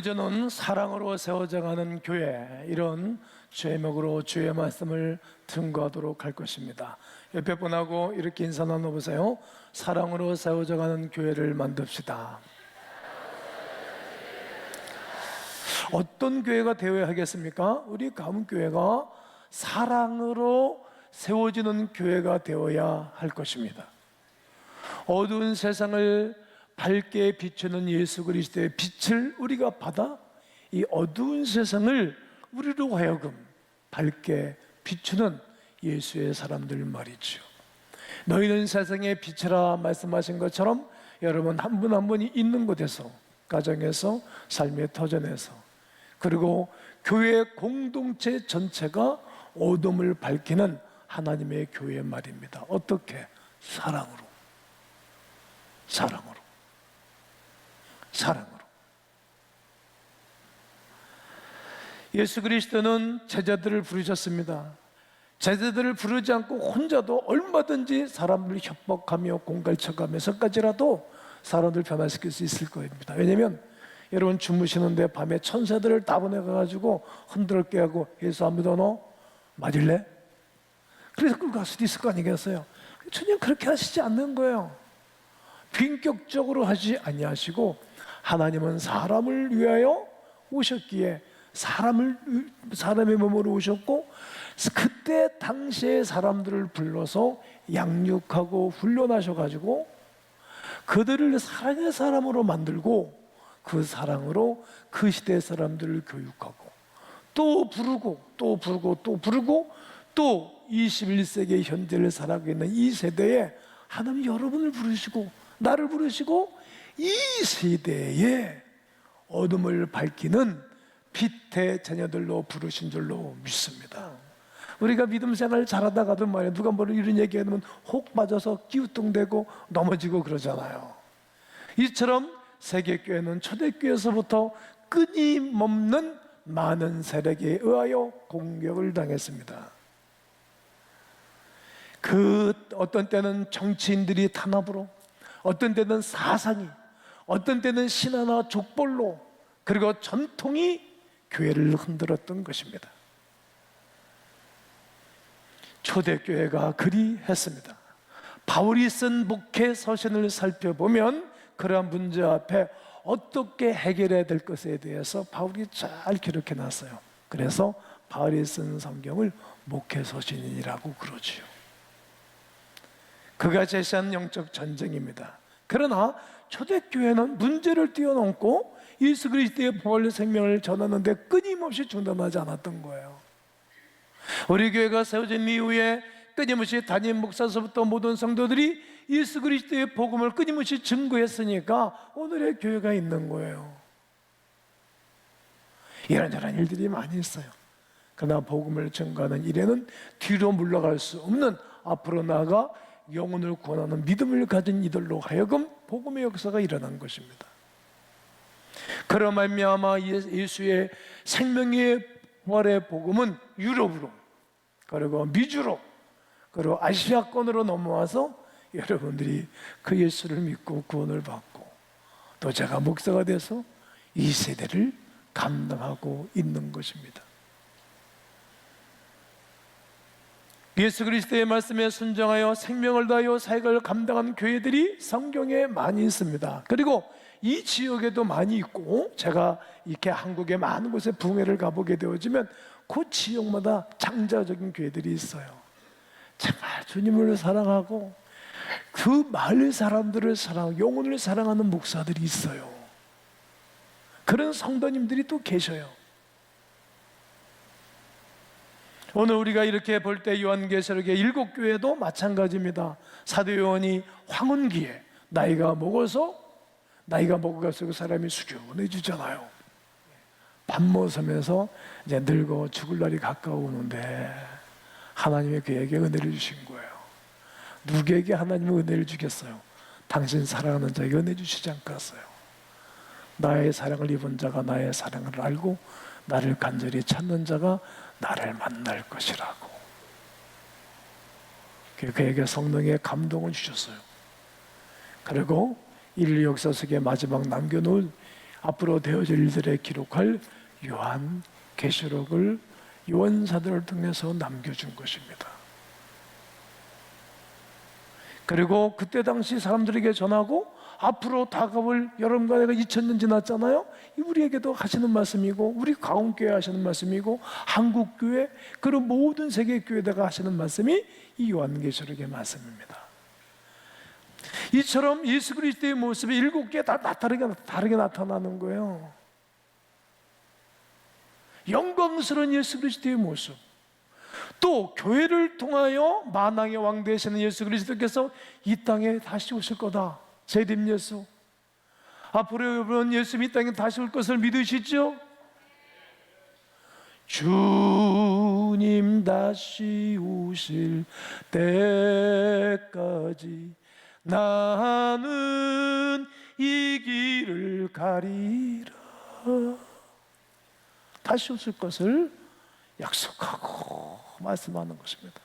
구조는 사랑으로 세워져가는 교회, 이런 제목으로 주의 말씀을 증거하도록 할 것입니다. 옆에 분하고 이렇게 인사 나눠보세요. 사랑으로 세워져가는 교회를 만듭시다. 어떤 교회가 되어야 하겠습니까? 우리 가문교회가 사랑으로 세워지는 교회가 되어야 할 것입니다. 어두운 세상을 밝게 비추는 예수 그리스도의 빛을 우리가 받아 이 어두운 세상을 우리로 하여금 밝게 비추는 예수의 사람들 말이죠. 너희는 세상의 빛이라 말씀하신 것처럼 여러분 한 분 한 분이 있는 곳에서, 가정에서, 삶의 터전에서, 그리고 교회 공동체 전체가 어둠을 밝히는 하나님의 교회 말입니다. 어떻게? 사랑으로. 예수 그리스도는 제자들을 부르셨습니다. 제자들을 부르지 않고 혼자도 얼마든지 사람을 협박하며 공갈쳐가면서까지라도 사람들 변화시킬 수 있을 겁니다. 왜냐하면 여러분 주무시는데 밤에 천사들을 다 보내가지고 흔들어 깨하고 예수 안 믿어 너? 맞을래? 그래서 끌고 갈 수도 있을 거 아니겠어요? 전혀 그렇게 하시지 않는 거예요. 빈격적으로 하지 아니하시고 하나님은 사람을 위하여 오셨기에 사람의 몸으로 오셨고, 그때 당시에 사람들을 불러서 양육하고 훈련하셔가지고 그들을 사랑의 사람으로 만들고 그 사랑으로 그 시대의 사람들을 교육하고 또 부르고 또 21세기 현재를 살아가고 있는 이 세대에 하나님 여러분을 부르시고 나를 부르시고 이 세대에 어둠을 밝히는 빛의 자녀들로 부르신 줄로 믿습니다. 우리가 믿음 생활 잘하다가도 말이야, 누가 뭐 이런 얘기하면 혹 빠져서 기우뚱대고 넘어지고 그러잖아요. 이처럼 세계교회는 초대교회에서부터 끊임없는 많은 세력에 의하여 공격을 당했습니다. 어떤 때는 정치인들이 탄압으로, 어떤 때는 사상이, 어떤 때는 신화나 족벌로, 그리고 전통이 교회를 흔들었던 것입니다. 초대교회가 그리했습니다. 바울이 쓴 목회 서신을 살펴보면 그러한 문제 앞에 어떻게 해결해야 될 것에 대해서 바울이 잘 기록해 놨어요. 그래서 바울이 쓴 성경을 목회 서신이라고 그러지요. 그가 제시한 영적 전쟁입니다. 그러나 초대교회는 문제를 뛰어넘고 예수 그리스도의 부활의 생명을 전하는데 끊임없이 중단하지 않았던 거예요. 우리 교회가 세워진 이후에 끊임없이 담임 목사서부터 모든 성도들이 예수 그리스도의 복음을 끊임없이 증거했으니까 오늘의 교회가 있는 거예요. 이런저런 일들이 많이 있어요. 그러나 복음을 증거하는 일에는 뒤로 물러갈 수 없는, 앞으로 나아가 영혼을 구원하는 믿음을 가진 이들로 하여금 복음의 역사가 일어난 것입니다. 그러 말미암아 예수의 생명의 부활의 복음은 유럽으로, 그리고 미주로, 그리고 아시아권으로 넘어와서 여러분들이 그 예수를 믿고 구원을 받고 또 제가 목사가 돼서 이 세대를 감당하고 있는 것입니다. 예수 그리스도의 말씀에 순종하여 생명을 다하여 사역을 감당한 교회들이 성경에 많이 있습니다. 그리고 이 지역에도 많이 있고, 제가 이렇게 한국의 많은 곳에 부흥회를 가보게 되어지면 그 지역마다 창자적인 교회들이 있어요. 정말 주님을 사랑하고 그 마을 사람들을 사랑하고 영혼을 사랑하는 목사들이 있어요. 그런 성도님들이 또 계셔요. 오늘 우리가 이렇게 볼 때 요한계시록의 7교회도 마찬가지입니다. 사도 요한이 황혼기에 나이가 먹어갈수록 사람이 수견해지잖아요. 밥 먹으면서 이제 늙어 죽을 날이 가까워오는데 하나님의 그에게 은혜를 주신 거예요. 누구에게 하나님은 은혜를 주겠어요? 당신 사랑하는 자에게 은혜 주시지 않겠어요? 나의 사랑을 입은 자가 나의 사랑을 알고 나를 간절히 찾는 자가 나를 만날 것이라고. 그에게 성령의 감동을 주셨어요. 그리고 인류 역사 속에 마지막 남겨놓은 앞으로 되어질 일들에 기록할 요한계시록을 요한사도를 통해서 남겨준 것입니다. 그리고 그때 당시 사람들에게 전하고 앞으로 다가올 여러분과 내가 2000년 지났잖아요. 우리에게도 하시는 말씀이고 우리 가온교회 하시는 말씀이고 한국교회 그런 모든 세계교회다가 하시는 말씀이 이 요한계시록의 말씀입니다. 이처럼 예수 그리스도의 모습이 7개 다 다르게 나타나는 거예요. 영광스러운 예수 그리스도의 모습, 또 교회를 통하여 만왕의 왕 되시는 예수 그리스도께서 이 땅에 다시 오실 거다. 재림 예수, 앞으로 여러분 예수님이 이 땅에 다시 올 것을 믿으시죠? 주님 다시 오실 때까지 나는 이 길을 가리라. 다시 오실 것을 약속하고 말씀하는 것입니다.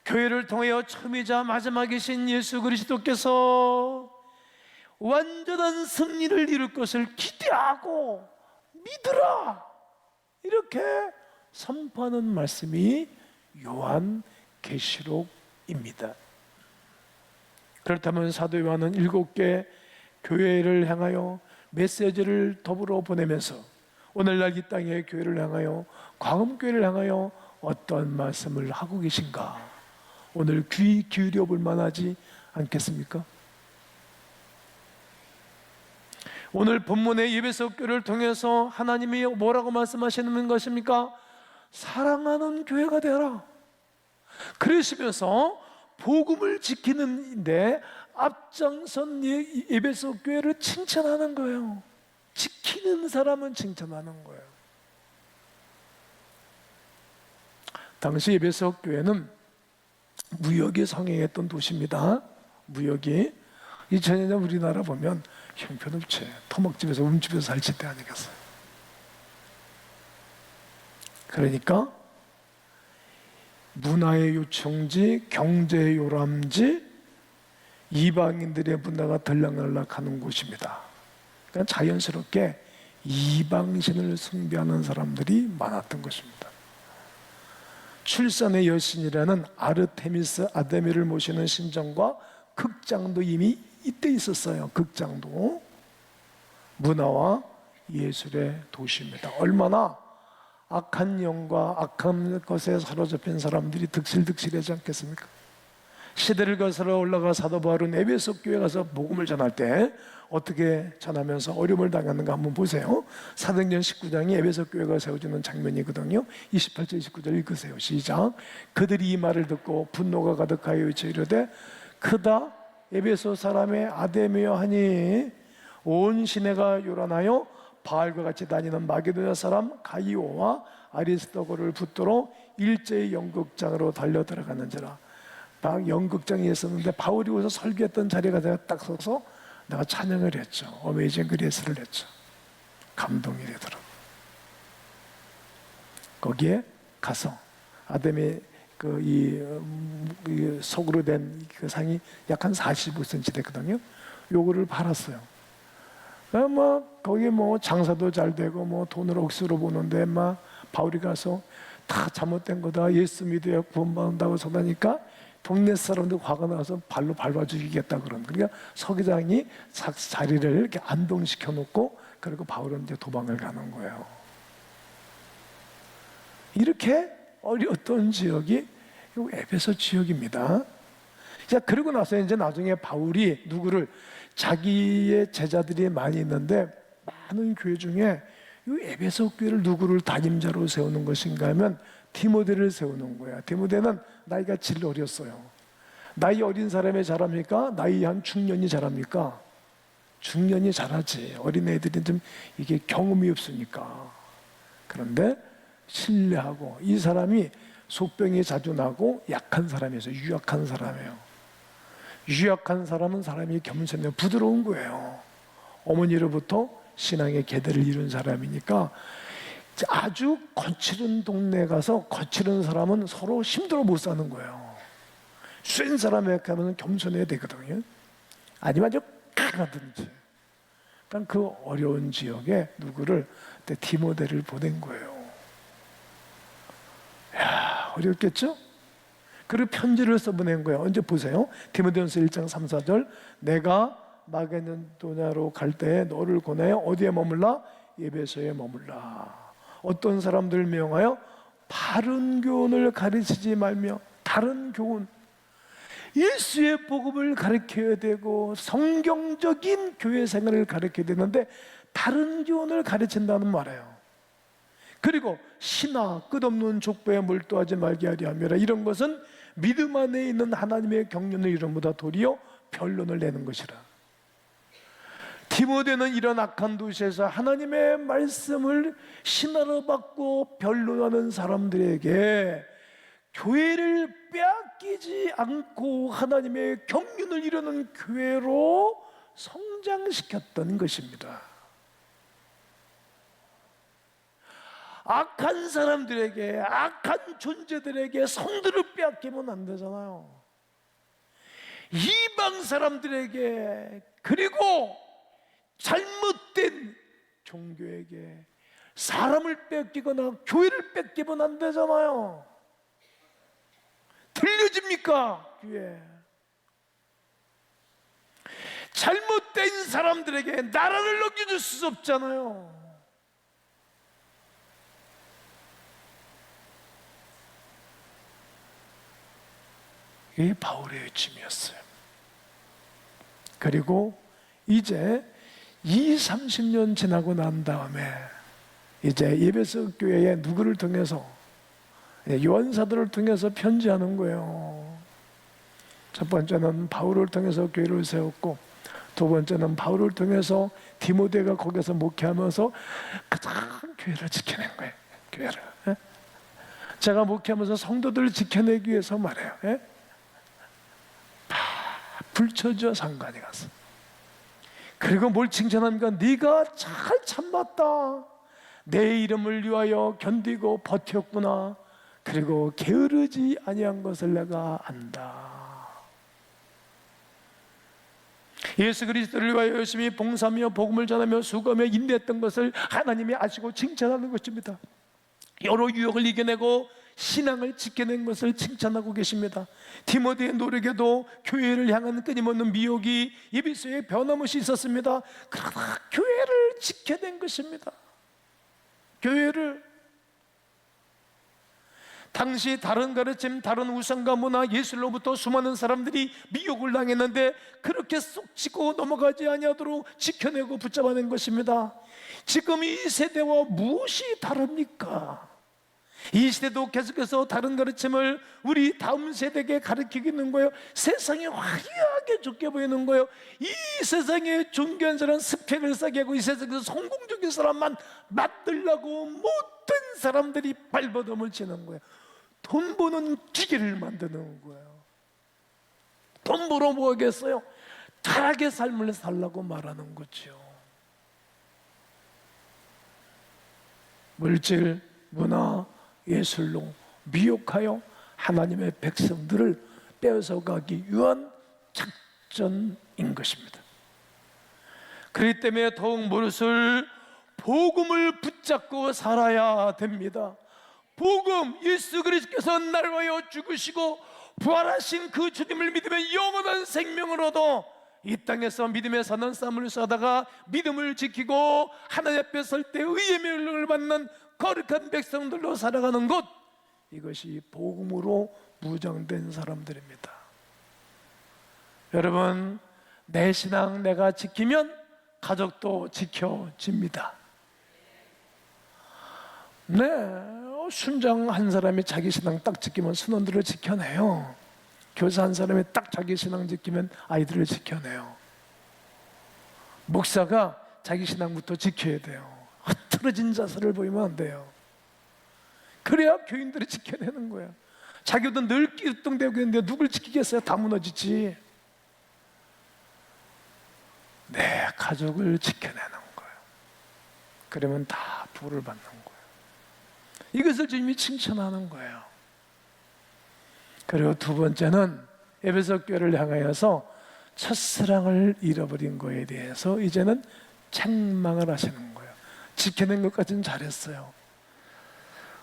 교회를 통하여 처음이자 마지막이신 예수 그리스도께서 완전한 승리를 이룰 것을 기대하고 믿으라, 이렇게 선포하는 말씀이 요한계시록입니다. 그렇다면 사도 요한은 7개 교회를 향하여 메시지를 더불어 보내면서 오늘날 이 땅의 교회를 향하여, 광음교회를 향하여 어떤 말씀을 하고 계신가? 오늘 귀 기울여 볼 만하지 않겠습니까? 오늘 본문의 예배소 교회를 통해서 하나님이 뭐라고 말씀하시는 것입니까? 사랑하는 교회가 되라. 그러시면서 복음을 지키는데 앞장선 예배소 교회를 칭찬하는 거예요. 지키는 사람은 칭찬하는 거예요. 당시 에베소 교회는 무역이 성행했던 도시입니다. 무역이 2000년 전 우리나라 보면 형편없지, 토막집에서 음집에서 살칠 때 아니겠어요? 그러니까 문화의 요충지, 경제의 요람지, 이방인들의 문화가 들락날락하는 곳입니다. 그러니까 자연스럽게 이방신을 숭배하는 사람들이 많았던 것입니다. 출산의 여신이라는 아르테미스 아데미를 모시는 신전과 극장도 이미 이때 있었어요. 극장도 문화와 예술의 도시입니다. 얼마나 악한 영과 악한 것에 사로잡힌 사람들이 득실득실하지 않겠습니까? 시대를 거슬러 올라가 사도 바울은 에베소 교회 가서 복음을 전할 때 어떻게 전하면서 어려움을 당했는가 한번 보세요. 사도행전 19장이 에베소 교회가 세워지는 장면이거든요. 28절 29절 읽으세요. 시작. 그들이 이 말을 듣고 분노가 가득하여 외쳐 이르되 크다 에베소 사람의 아데미여 하니 온 시내가 요란하여 바알과 같이 다니는 마게도냐 사람 가이오와 아리스도고를 붙들어 일제히 연극장으로 달려 들어가는지라. 딱 연극장에 있었는데 바울이 오서 설교했던 자리가 내가 딱 서서 내가 찬양을 했죠. 어메이징 그레이스를 했죠. 감동이 되더라고요. 거기에 가서 아담의 이 속으로 된 그 상이 약 한 45cm 됐거든요. 요거를 팔았어요. 뭐 거기 뭐 장사도 잘 되고 뭐 돈을 억수로 보는데 막 바울이 가서 다 잘못된 거다, 예수 믿어야 구원받는다고 서다니까 동네 사람들 화가 나서 발로 밟아 죽이겠다 그런. 그러니까 서기장이 자리를 이렇게 안동시켜 놓고 그리고 바울은 이제 도망을 가는 거예요. 이렇게 어려웠던 지역이 에베소 지역입니다. 자, 그러고 나서 이제 나중에 바울이 누구를, 자기의 제자들이 많이 있는데 많은 교회 중에 이 에베소 교회를 누구를 담임자로 세우는 것인가 하면 디모데를 세우는 거야. 디모데는 나이가 제일 어렸어요. 나이 어린 사람이 잘합니까? 나이 한 중년이 잘합니까? 중년이 잘하지. 어린 애들이 좀 이게 경험이 없으니까. 그런데 신뢰하고, 이 사람이 속병이 자주 나고 약한 사람이어서 유약한 사람이에요. 유약한 사람은 사람이 겸손해요. 부드러운 거예요. 어머니로부터 신앙의 계대를 이룬 사람이니까 아주 거칠은 동네에 가서 거칠은 사람은 서로 힘들어 못 사는 거예요. 센 사람에 가면 겸손해야 되거든요. 아니면 아주 강하든지. 그러니까 그 어려운 지역에 누구를 그때 디모데를 보낸 거예요. 야, 어렵겠죠? 그리고 편지를 써보낸 거예요. 언제 보세요? 디모데전서 1장 3, 4절 내가 마게도냐로 갈 때에 너를 권하여 어디에 머물라? 에베소에 머물라. 어떤 사람들 명하여 바른 교훈을 가르치지 말며 다른 교훈, 예수의 복음을 가르쳐야 되고 성경적인 교회 생활을 가르쳐야 되는데 다른 교훈을 가르친다는 말이에요. 그리고 신화 끝없는 족보에 몰두하지 말게 하려 함이라. 이런 것은 믿음 안에 있는 하나님의 경륜을 이름보다 도리어 변론을 내는 것이라. 디모데는 이런 악한 도시에서 하나님의 말씀을 신화로 받고 변론하는 사람들에게 교회를 빼앗기지 않고 하나님의 경륜을 이루는 교회로 성장시켰던 것입니다. 악한 사람들에게, 악한 존재들에게 성들을 빼앗기면 안 되잖아요. 이방 사람들에게, 그리고 잘못된 종교에게 사람을 뺏기거나 교회를 뺏기면 안 되잖아요. 들려집니까? 귀에. 잘못된 사람들에게 나라를 넘겨줄 수 없잖아요. 이게 바울의 외침이었어요. 그리고 이제 30년 지나고 난 다음에 이제 에베소 교회에 누구를 통해서, 요한사도를 통해서 편지하는 거예요. 첫 번째는 바울을 통해서 교회를 세웠고, 두 번째는 바울을 통해서 디모데가 거기서 목회하면서 가장 교회를 지켜낸 거예요. 교회를. 제가 목회하면서 성도들을 지켜내기 위해서 말해요. 다 불쳐져 상관이 갔어. 그리고 뭘 칭찬합니까? 네가 잘 참았다. 내 이름을 위하여 견디고 버텼구나. 그리고 게으르지 아니한 것을 내가 안다. 예수 그리스도를 위하여 열심히 봉사하며 복음을 전하며 수고하며 인내했던 것을 하나님이 아시고 칭찬하는 것입니다. 여러 유혹을 이겨내고 신앙을 지켜낸 것을 칭찬하고 계십니다. 디모데의 노력에도 교회를 향한 끊임없는 미혹이 에베소에 변함없이 있었습니다. 그러나 교회를 지켜낸 것입니다. 교회를. 당시 다른 가르침, 다른 우상과 문화, 예술로부터 수많은 사람들이 미혹을 당했는데 그렇게 쏙 치고 넘어가지 아니하도록 지켜내고 붙잡아낸 것입니다. 지금 이 세대와 무엇이 다릅니까? 이 시대도 계속해서 다른 가르침을 우리 다음 세대에게 가르치고 있는 거예요. 세상이 화려하게 좋게 보이는 거예요. 이 세상에 존귀한 사람 스펙을 쌓게 하고 이 세상에서 성공적인 사람만 만들려고 못된 사람들이 발버둥을 치는 거예요. 돈 버는 기계를 만드는 거예요. 돈 벌어 뭐 하겠어요? 타락의 삶을 살라고 말하는 거죠. 물질, 문화, 예술로 미혹하여 하나님의 백성들을 빼앗아가기 위한 작전인 것입니다. 그렇기 때문에 더욱 무릇을 복음을 붙잡고 살아야 됩니다. 복음, 예수 그리스도께서 나를 위하여 죽으시고 부활하신 그 주님을 믿으면 영원한 생명을 얻어 이 땅에서 믿음에 사는 삶을 사다가 믿음을 지키고 하나님 앞에 설 때 의의 명령을 받는 거룩한 백성들로 살아가는 것, 이것이 복음으로 무장된 사람들입니다. 여러분, 내 신앙 내가 지키면 가족도 지켜집니다. 네, 순장 한 사람이 자기 신앙 딱 지키면 순원들을 지켜내요. 교사 한 사람이 딱 자기 신앙 지키면 아이들을 지켜내요. 목사가 자기 신앙부터 지켜야 돼요. 흐트러진 자세를 보이면 안 돼요. 그래야 교인들이 지켜내는 거예요. 자기도 늘 낄뚱대고 있는데 누굴 지키겠어요? 다 무너지지. 내 가족을 지켜내는 거예요. 그러면 다 복을 받는 거예요. 이것을 주님이 칭찬하는 거예요. 그리고 두 번째는 에베소 교회를 향하여서 첫사랑을 잃어버린 거에 대해서 이제는 책망을 하시는 거예요. 지켜낸 것까지는 잘했어요.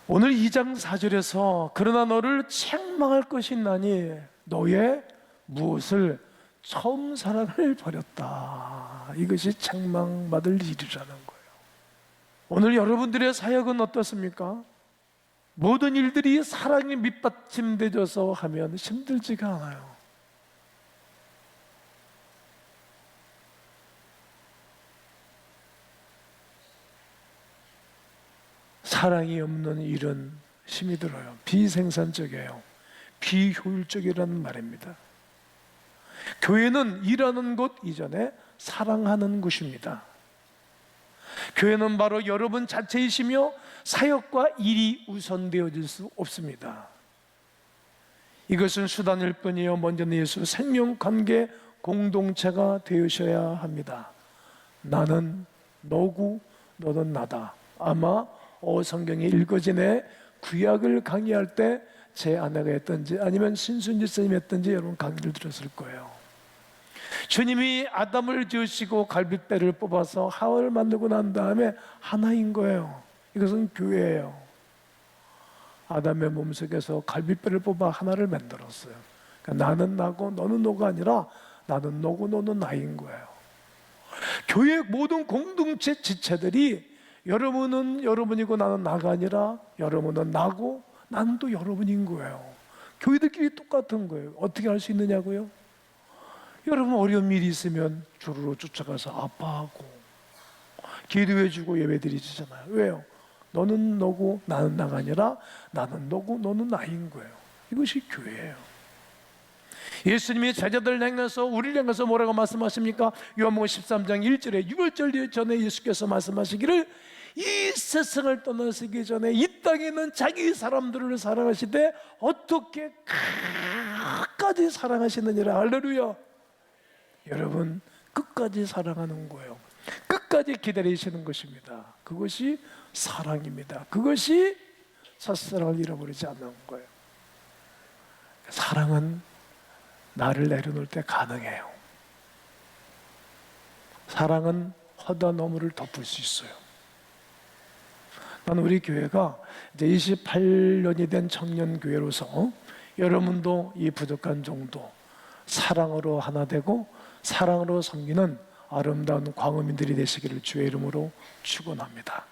오늘 2장 4절에서 그러나 너를 책망할 것이 있나니 너의 무엇을 처음 사랑을 버렸다. 이것이 책망받을 일이라는 거예요. 오늘 여러분들의 사역은 어떻습니까? 모든 일들이 사랑이 밑받침되어서 하면 힘들지가 않아요. 사랑이 없는 일은 힘이 들어요. 비생산적이에요. 비효율적이라는 말입니다. 교회는 일하는 것 이전에 사랑하는 곳입니다. 교회는 바로 여러분 자체이시며 사역과 일이 우선되어질 수 없습니다. 이것은 수단일 뿐이요 먼저는 예수 생명관계 공동체가 되으셔야 합니다. 나는 너고 너는 나다. 아마 성경이 읽어지네 구약을 강의할 때 제 아내가 했던지 아니면 신순지 선생님이 했던지 여러분 강의를 들었을 거예요. 주님이 아담을 지으시고 갈빗대를 뽑아서 하와를 만들고 난 다음에 하나인 거예요. 이것은 교회예요. 아담의 몸속에서 갈빗배를 뽑아 하나를 만들었어요. 그러니까 나는 나고 너는 너가 아니라 나는 너고 너는 나인 거예요. 교회 모든 공동체 지체들이 여러분은 여러분이고 나는 나가 아니라 여러분은 나고 나는 또 여러분인 거예요. 교회들끼리 똑같은 거예요. 어떻게 할 수 있느냐고요? 여러분 어려운 일이 있으면 주르르 쫓아가서 아파하고 기도해주고 예배드리잖아요. 왜요? 너는 너고 나는 나가 아니라 나는 너고 너는 나인 거예요. 이것이 교회예요. 예수님이 제자들을 향해서 우리를 향해서 뭐라고 말씀하십니까? 요한복음 13장 1절에 6월절 전에 예수께서 말씀하시기를 이 세상을 떠나시기 전에 이 땅에 있는 자기 사람들을 사랑하시되 어떻게 끝까지 사랑하시느니라. 할렐루야. 여러분 끝까지 사랑하는 거예요. 끝까지 기다리시는 것입니다. 그것이 사랑입니다. 그것이 첫사랑을 잃어버리지 않는 거예요. 사랑은 나를 내려놓을 때 가능해요. 사랑은 허다 너머를 덮을 수 있어요. 나는 우리 교회가 이제 28년이 된 청년교회로서 여러분도 이 부족한 정도 사랑으로 하나 되고 사랑으로 섬기는 아름다운 광음인들이 되시기를 주의 이름으로 축원합니다.